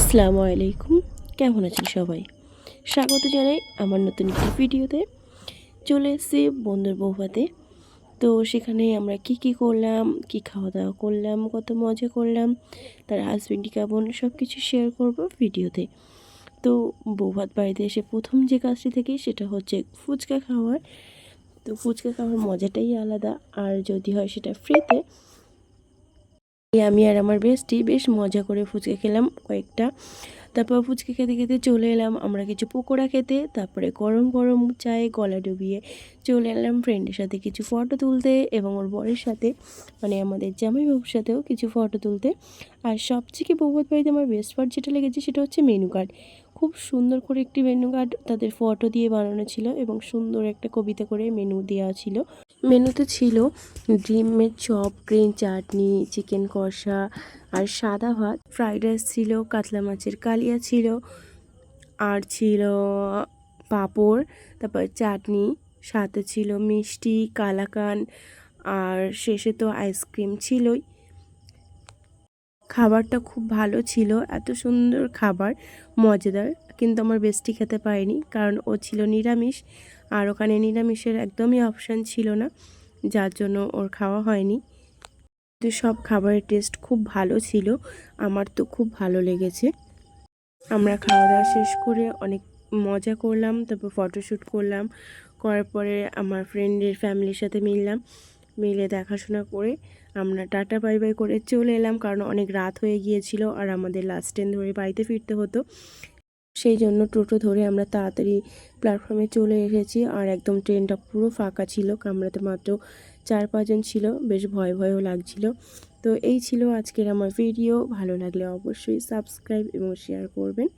আসসালামু আলাইকুম। কেমন আছেন সবাই? স্বাগত জানাই আমার নতুন একটি ভিডিওতে। চলে এসেছি বন্ধুর বৌভাতে। তো সেখানে আমরা কি করলাম, কি খাওয়া-দাওয়া করলাম, কত মজা করলাম, তার হাসব্যান্ডটি কেমন সব কিছু শেয়ার করব ভিডিওতে। তো বৌভাত বাড়িতে এসে ১ম যে কাজটি থেকে সেটা হচ্ছে ফুচকা খাওয়ার। তো ফুচকা খাওয়ার মজাটাই আলাদা। আর যদি হয় সেটা ফ্রিতে, আমি আর আমার বেস্টি বেশ মজা করে ফুচকা খেলাম কয়েকটা। তারপর ফুচকা খেতে খেতে চলে এলাম আমরা কিছু পকোড়া খেতে। তারপরে গরম গরম চায়ে গলা ডুবিয়ে চলে এলাম ফ্রেন্ডের সাথে কিছু ফটো তুলতে এবং ওর বরের সাথে, মানে আমাদের জামাইবাবুর সাথেও কিছু ফটো তুলতে। আর সবথেকে বৌভাত বাড়িতে আমার বেস্ট পার্ট যেটা লেগেছে সেটা হচ্ছে মেনু কার্ড। খুব সুন্দর করে একটি মেনু কার্ড তাদের ফটো দিয়ে বানানো ছিল এবং সুন্দর একটা কবিতা করে মেনু দেওয়া ছিল। মেনুতে ছিল ডিমের চপ, গ্রিন চাটনি, চিকেন কষা আর সাদা ভাত, ফ্রাইড রাইস ছিল, কাতলা মাছের কালিয়া ছিল, আর ছিল পাঁপড়, তারপর চাটনি, সাথে ছিল মিষ্টি, কালাকান, আর শেষে তো আইসক্রিম ছিলই। খাবারটা খুব ভালো ছিল, এত সুন্দর খাবার, মজাদার। কিন্তু আমার বেস্টি খেতে পারেনি কারণ ও ছিল নিরামিষ, আর ওখানে নিরামিষের একদমই অপশান ছিল না, যার জন্য ওর খাওয়া হয়নি। তো সব খাবারের টেস্ট খুব ভালো ছিল, আমার তো খুব ভালো লেগেছে। আমরা খাওয়া দাওয়া শেষ করে অনেক মজা করলাম, তারপর ফটোশ্যুট করলাম। করার পরে আমার ফ্রেন্ডের ফ্যামিলির সাথে মিলে দেখাশোনা করে আমরা টাটা বাই বাই করে চলে এলাম, কারণ অনেক রাত হয়ে গিয়েছিল আর আমাদের লাস্ট ট্রেন ধরে বাড়িতে ফিরতে হতো। সেই জন্য টোটো ধরে আমরা তাড়াতাড়ি প্ল্যাটফর্মে চলে এসেছি। আর একদম ট্রেনটা পুরো ফাঁকা ছিল, কামরাতে মাত্র 4-5 জন ছিল, বেশ ভয়ও লাগছিল। তো এই ছিল আজকের আমার ভিডিও। ভালো লাগলে অবশ্যই সাবস্ক্রাইব এবং শেয়ার করবেন।